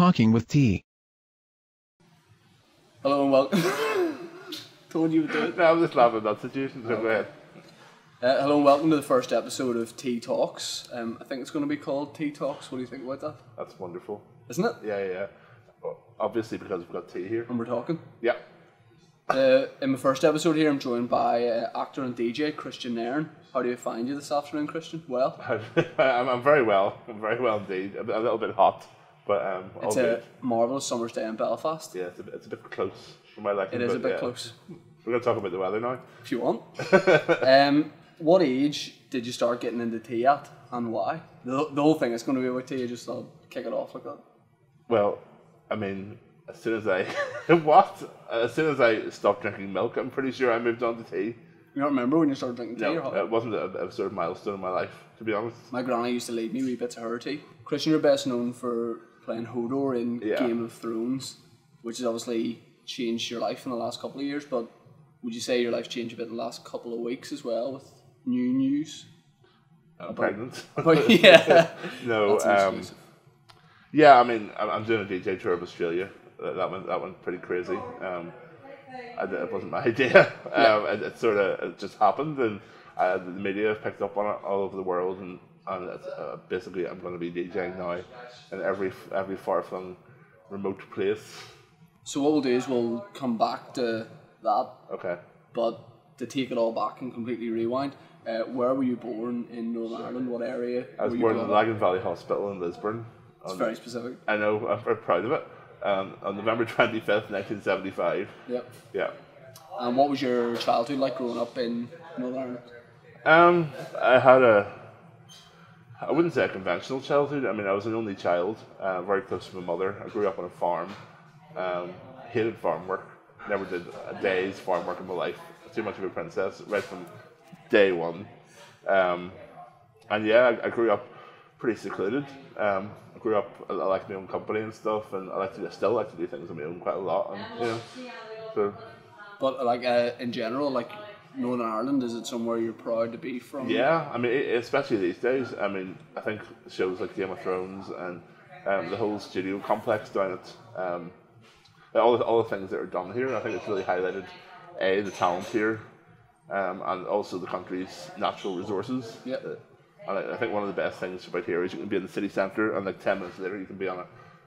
Talking with T. Hello and welcome. Told you would do it. No, I'm just laughing at that situation, so go ahead. Hello and welcome to the first episode of T Talks. I think it's going to be called T Talks. What do you think about that? That's wonderful. Isn't it? Yeah. Well, obviously because we've got tea here. And we're talking. Yeah. In my first episode here, I'm joined by actor and DJ Kristian Nairn. How do you find you this afternoon, Kristian? Well? I'm very well. I'm very well indeed. A little bit hot, but all it's good. a marvellous summer's day in Belfast. Yeah, it's a bit close for my liking. It is a bit yeah. close. We're going to talk about the weather now. If you want. What age did you start getting into tea at, and why? The whole thing is going to be about tea. You just thought, kick it off like that. Well, I mean, as soon as I As soon as I stopped drinking milk, I'm pretty sure I moved on to tea. You don't remember when you started drinking tea? No, or how? it wasn't a sort of milestone in my life, to be honest. My granny used to leave me wee bits of her tea. Kristian, you're best known for playing Hodor in Game of Thrones, which has obviously changed your life in the last couple of years, but would you say your life's changed a bit in the last couple of weeks as well with new news? I'm pregnant. But yeah. No, yeah, I mean, I'm doing a DJ tour of Australia. That went pretty crazy. It wasn't my idea. It just happened, and the media have picked up on it all over the world, and basically I'm going to be DJing now in every far-flung remote place. So what we'll do is we'll come back to that. Okay. But to take it all back and completely rewind, where were you born in Northern Ireland? What area? I was born in the Lagan Valley Hospital in Lisburn. It's very specific. I know, I'm very proud of it. On November 25th, 1975. Yep. Yeah. And what was your childhood like growing up in Northern Ireland? I had I wouldn't say a conventional childhood. I mean, I was an only child, very close to my mother. I grew up on a farm, hated farm work, never did a day's farm work in my life. Too much of a princess, right from day one. And yeah, I grew up pretty secluded. I grew up, I liked my own company and stuff, and I still like to do things on my own quite a lot. And, so. But like in general, like Northern Ireland, is it somewhere you're proud to be from? Yeah, I mean, especially these days. I mean, I think shows like Game of Thrones and the whole studio complex down at all the things that are done here. I think it's really highlighted the talent here, and also the country's natural resources. Yeah. And I think one of the best things about here is you can be in the city centre, and like 10 minutes later you can be on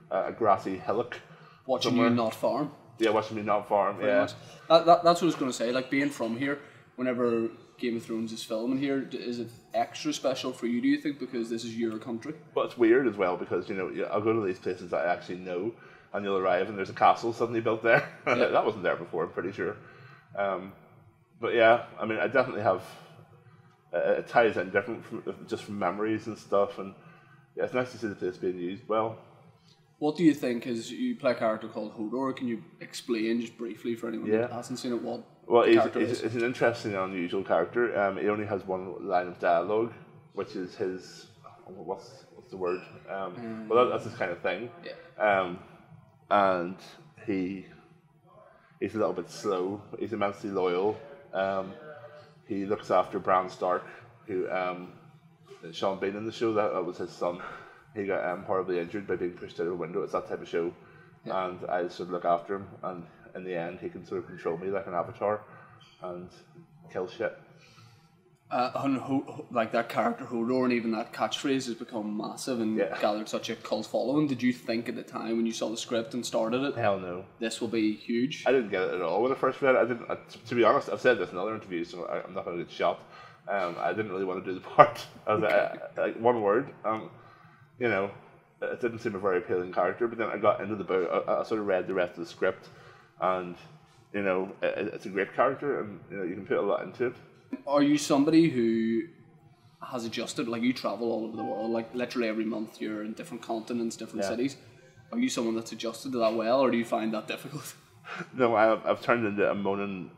a grassy hillock. Watching somewhere. you not farm. Yeah, watching me not farm. Pretty much. That's what I was going to say. Like being from here, whenever Game of Thrones is filming here, is it extra special for you? Do you think because this is your country? But it's weird as well because I'll go to these places that I actually know, and you'll arrive and there's a castle suddenly built there. Yeah. That wasn't there before, I'm pretty sure. But yeah, I mean, I definitely have. It ties in different just from memories and stuff, and yeah, it's nice to see the place being used well. What do you think? Is you play a character called Hodor? Can you explain just briefly for anyone that hasn't seen it what the character is? He's an interesting and unusual character. He only has one line of dialogue, which is his what's the word? Well, that's his kind of thing. Yeah. And he's a little bit slow. He's immensely loyal. He looks after Bran Stark, who Sean Bean in the show, that was his son. He got horribly injured by being pushed out of a window. It's that type of show. Yeah. And I sort of look after him, and in the end he can sort of control me like an avatar and kill shit. Like that character Hodor and even that catchphrase has become massive and gathered such a cult following. Did you think at the time when you saw the script and started it, hell no, this will be huge? I didn't get it at all when I first read it. I didn't. To be honest, I've said this in other interviews, so I'm not going to get shot. I didn't really want to do the part. I was like one word. It didn't seem a very appealing character. But then I got into the book. I sort of read the rest of the script, and it's a great character, and you can put a lot into it. Are you somebody who has adjusted, like you travel all over the world, like literally every month you're in different continents, different cities. Are you someone that's adjusted to that well, or do you find that difficult? No, I've turned into a moaning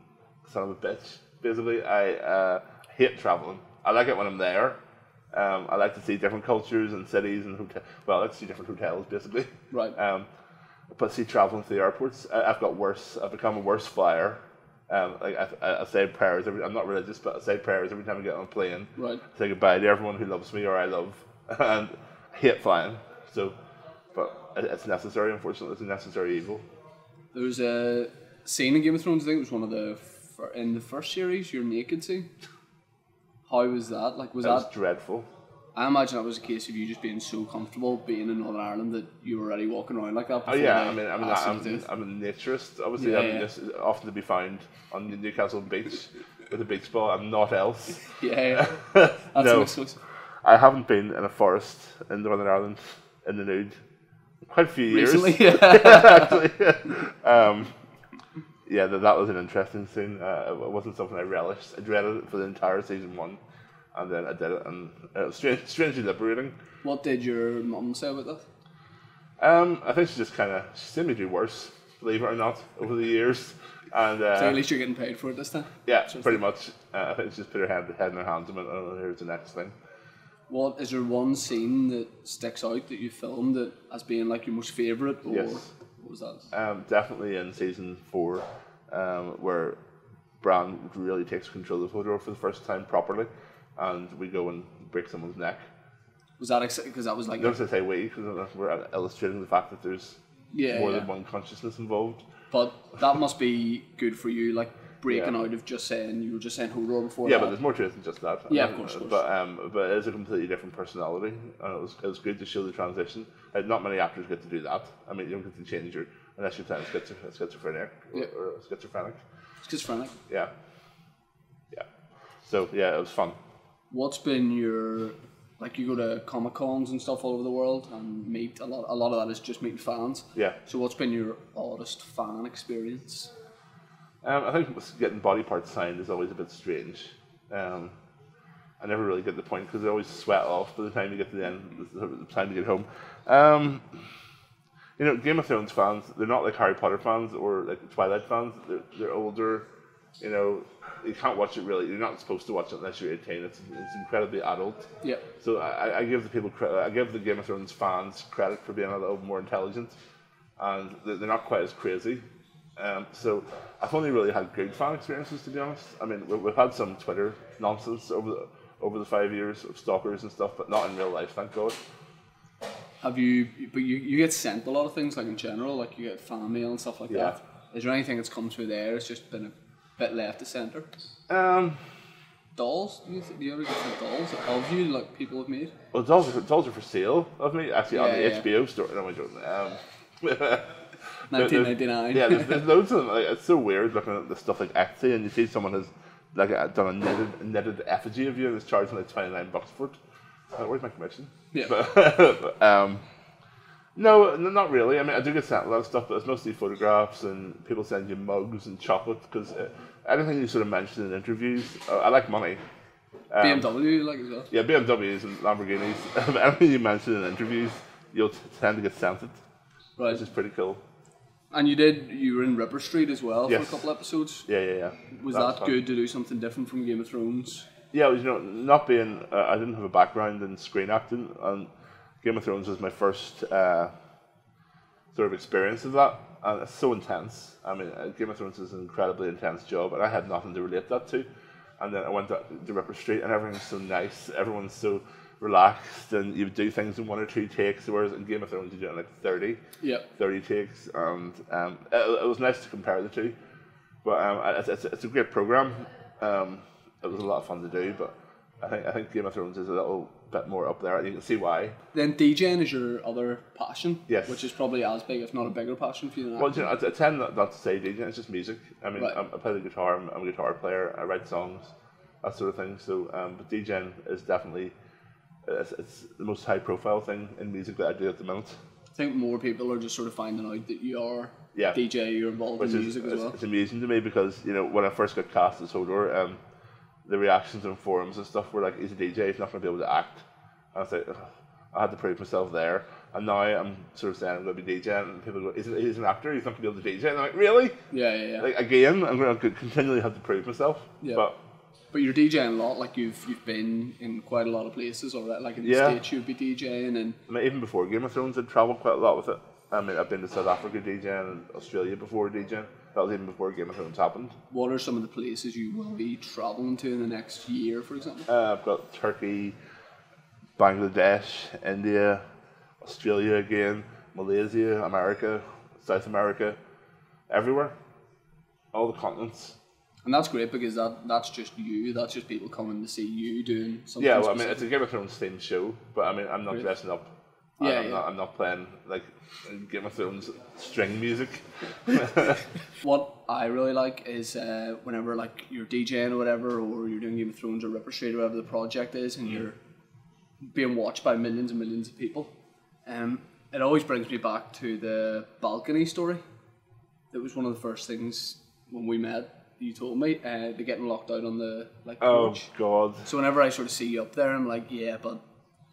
son of a bitch. Basically, I hate traveling. I like it when I'm there. I like to see different cultures and cities and I like to see different hotels, basically. Right. But see, traveling to the airports, I've got worse. I've become a worse flyer. I say prayers I'm not religious, but I say prayers every time I get on a plane. Right. Say goodbye to everyone who loves me or I love, and I hate flying. So but it's necessary. Unfortunately, it's a necessary evil. There was a scene in Game of Thrones. I think it was one of the in the first series. Your naked scene. How was that? Like, was that dreadful? I imagine that was a case of you just being so comfortable being in Northern Ireland that you were already walking around like that. Oh yeah, I'm a naturist. Obviously, I'm just often to be found on the Newcastle beach with a beach ball and not else. Yeah. That's no, exclusive. I haven't been in a forest in Northern Ireland in the nude quite a few years. Recently, yeah. Actually, yeah, that was an interesting scene. It wasn't something I relished. I dreaded it for the entire season 1. And then I did it, and it was strangely liberating. What did your mum say about that? I think she seen me do worse, believe it or not, over the years. And so at least you're getting paid for it this time? Yeah, pretty much. I think she just put her head in her hands and went, oh, here's the next thing. What is there one scene that sticks out that you filmed that as being like your most favourite? Or yes. What was that? Definitely in season 4, where Bran really takes control of Hodor for the first time properly. And we go and break someone's neck. Was that because that was like? Notice I say we, because we're illustrating the fact that there's more than one consciousness involved. But that must be good for you, like breaking out of just saying you were just saying Hodor before. Yeah, but there's more to it than just that. Yeah, of course. But it is a completely different personality, and it was good to show the transition. Like, not many actors get to do that. I mean, you don't get to change unless you're playing schizophrenic or schizophrenic. Schizophrenic. Yeah. So yeah, it was fun. What's been your, like, you go to Comic Cons and stuff all over the world and meet a lot of that is just meeting fans. Yeah. So what's been your oddest fan experience? I think getting body parts signed is always a bit strange. I never really get the point because they always sweat off by the time you get to the end, the time to get home. Game of Thrones fans, they're not like Harry Potter fans or like Twilight fans. They're older. You can't watch it really. You're not supposed to watch it unless you're 18. It's incredibly adult. Yeah. So I give the people credit. I give the Game of Thrones fans credit for being a little more intelligent, and they're not quite as crazy. So I've only really had good fan experiences, to be honest. I mean, we've had some Twitter nonsense over the 5 years of stalkers and stuff, but not in real life, thank God. Have you? But you get sent a lot of things, like in general, like you get fan mail and stuff like that. Is there anything that's come through there? It's just been a bit left to centre. Dolls? Do you ever get sent dolls of you, like people have made? Well, dolls are for sale of me, actually, on the HBO store. No, I'm joking. 1999. Yeah, there's loads of them. Like, it's so weird looking at the stuff like Etsy, and you see someone has like done a knitted effigy of you and is charging like $29 for it. Where's my commission? Yeah. But, no, not really. I mean, I do get sent a lot of stuff, but it's mostly photographs and people send you mugs and chocolate because anything you sort of mention in interviews, I like money. BMW you like as well? Yeah, BMWs and Lamborghinis. Anything you mention in interviews, you'll tend to get sent it, which is pretty cool. And you were in Ripper Street as well for a couple episodes? Yeah. Was that good to do something different from Game of Thrones? Yeah, it was, not being, I didn't have a background in screen acting, and Game of Thrones was my first sort of experience of that, and it's so intense. I mean, Game of Thrones is an incredibly intense job, and I had nothing to relate that to. And then I went to Ripper Street, and everything's so nice, everyone's so relaxed, and you do things in 1 or 2 takes, whereas in Game of Thrones you do it in like 30 takes, and it was nice to compare the two. But it's a great program. It was a lot of fun to do, but I think Game of Thrones is a little bit more up there. You can see why. Then DJing is your other passion, yes, which is probably as big, if not a bigger passion for you than acting. Well, I tend not to say DJing. It's just music. I mean, I play the guitar. I'm a guitar player. I write songs, that sort of thing. So, but DJing is definitely it's the most high-profile thing in music that I do at the minute. I think more people are just sort of finding out that you are DJ. You're involved in music as well. It's amusing to me because when I first got cast as Hodor, the reactions on forums and stuff were like, he's a DJ, he's not going to be able to act. And I was like, I had to prove myself there. And now I'm sort of saying I'm going to be DJing, and people go, he's an actor, he's not going to be able to DJ. And I'm like, really? Yeah. Like, again, I'm going to continually have to prove myself. Yeah. But you're DJing a lot, like you've been in quite a lot of places already, like in the States you'd be DJing. And I mean, even before Game of Thrones, I'd travelled quite a lot with it. I mean, I've been to South Africa DJing and Australia before DJing. That was even before Game of Thrones happened. What are some of the places you will be travelling to in the next year, for example? I've got Turkey, Bangladesh, India, Australia again, Malaysia, America, South America, everywhere, all the continents. And that's great because that's just you. That's just people coming to see you doing something. Yeah, well, I mean, it's a Game of Thrones themed show, but I mean, I'm not dressing up. I'm not playing like Game of Thrones string music. What I really like is whenever like you're DJing or whatever, or you're doing Game of Thrones or Ripper Street or whatever the project is, and you're being watched by millions and millions of people. It always brings me back to the balcony story. It was one of the first things when we met. You told me they're getting locked out on the porch. Oh God! So whenever I sort of see you up there, I'm like, yeah, but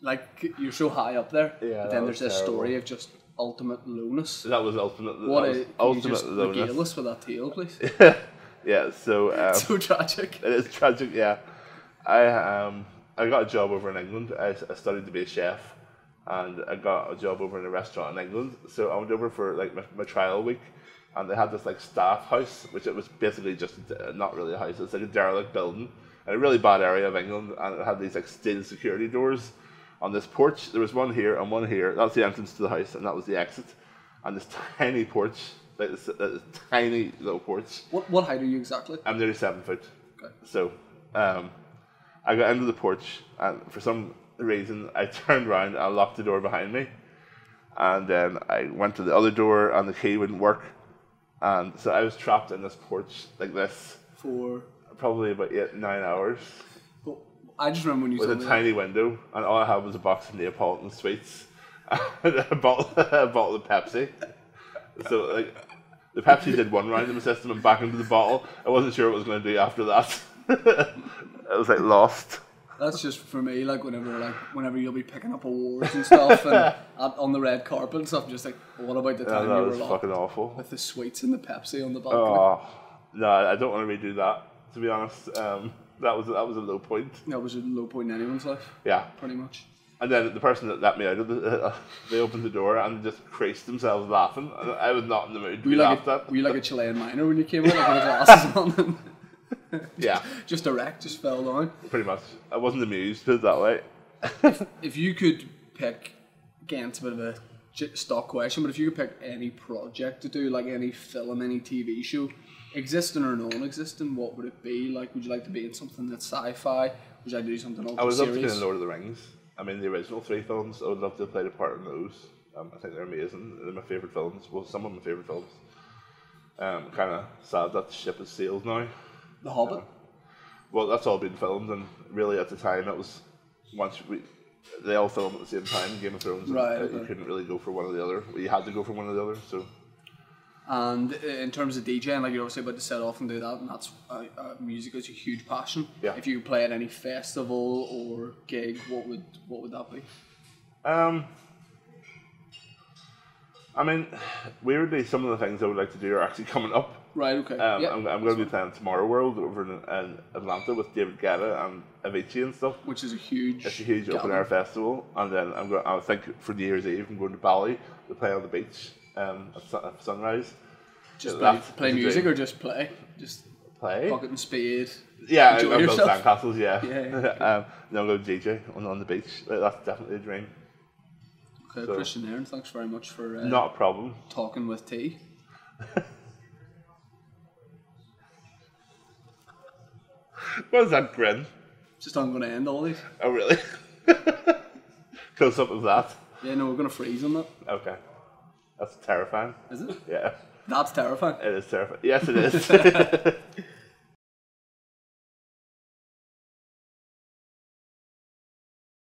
like you're so high up there. Yeah. But then there's this story of just ultimate lowness. That was ultimate. Ultimate lowness. Regale us with that tale, please. Yeah. So. It's so tragic. It is tragic. Yeah. I got a job over in England. I studied to be a chef, and I got a job over in a restaurant in England. So I went over for like my trial week. And they had this like staff house, which it was basically just not really a house. It's like a derelict building in a really bad area of England, and it had these like steel security doors on this porch. There was one here and one here. That's the entrance to the house, and that was the exit. And this tiny porch, like this tiny little porch. What height are you exactly? I'm nearly 7 foot. Okay. So, I got into the porch, and for some reason, I turned around and locked the door behind me, and then I went to the other door, and the key wouldn't work. And so I was trapped in this porch like this for probably about 8-9 hours. But I just remember when you with told a me tiny window, and all I had was a box of Neapolitan sweets and a bottle of Pepsi. So like the Pepsi did one round in the system and back into the bottle. I wasn't sure what I was going to do after that. I was like lost. That's just for me, like whenever you'll be picking up awards and stuff and on the red carpet and stuff, I'm just like, well, what about the time you were was fucking awful with the sweets and the Pepsi on the balcony? Oh no, I don't want to redo that. To be honest, that was a low point. That was a low point in anyone's life. Yeah, pretty much. And then the person that let me out of they opened the door and just creased themselves laughing. I was not in the mood to be laughed at. Were you like a Chilean miner when you came out, like with the glasses on? Yeah. Just a wreck, just fell down. Pretty much. I wasn't amused, put it that way. If you could pick, again, it's a bit of a stock question, but if you could pick any project to do, like any film, any TV show, existing or non-existing, what would it be? Like, would you like to be in something that's sci-fi? Would you like to do something ultra I would love serious? to be in Lord of the Rings. I mean, the original 3 films, I would love to have played a part in those. I think they're amazing. They're my favourite films. Well, some of my favourite films. Kind of sad that the ship has sailed now. The Hobbit? Well, that's all been filmed, and really at the time it was they all filmed at the same time. Game of Thrones, right? And you couldn't really go for one or the other. You had to go for one or the other. So. And in terms of DJing, like you're obviously about to set off and do that, and that's music is a huge passion. Yeah. If you could play at any festival or gig, what would that be? I mean, weirdly, some of the things I would like to do are actually coming up. Right, okay. Yep. I'm going to be playing Tomorrow World over in Atlanta with David Guetta and Avicii and stuff. Which is a huge... It's a huge open-air festival. And then I think for New Year's Eve, I'm going to Bali to play on the beach at sunrise. Just play music or just play? Just play? Bucket and spade? Yeah, I build sandcastles, yeah. Yeah. Then I'll go DJ on the beach. That's definitely a dream. Okay, so, Kristian Nairn, thanks very much for not a problem. Talking with T. What is that grin? Just I'm going to end all these. Oh, really? Close up of that? Yeah, no, we're going to freeze on that. Okay. That's terrifying. Is it? Yeah. That's terrifying. It is terrifying. Yes, it is.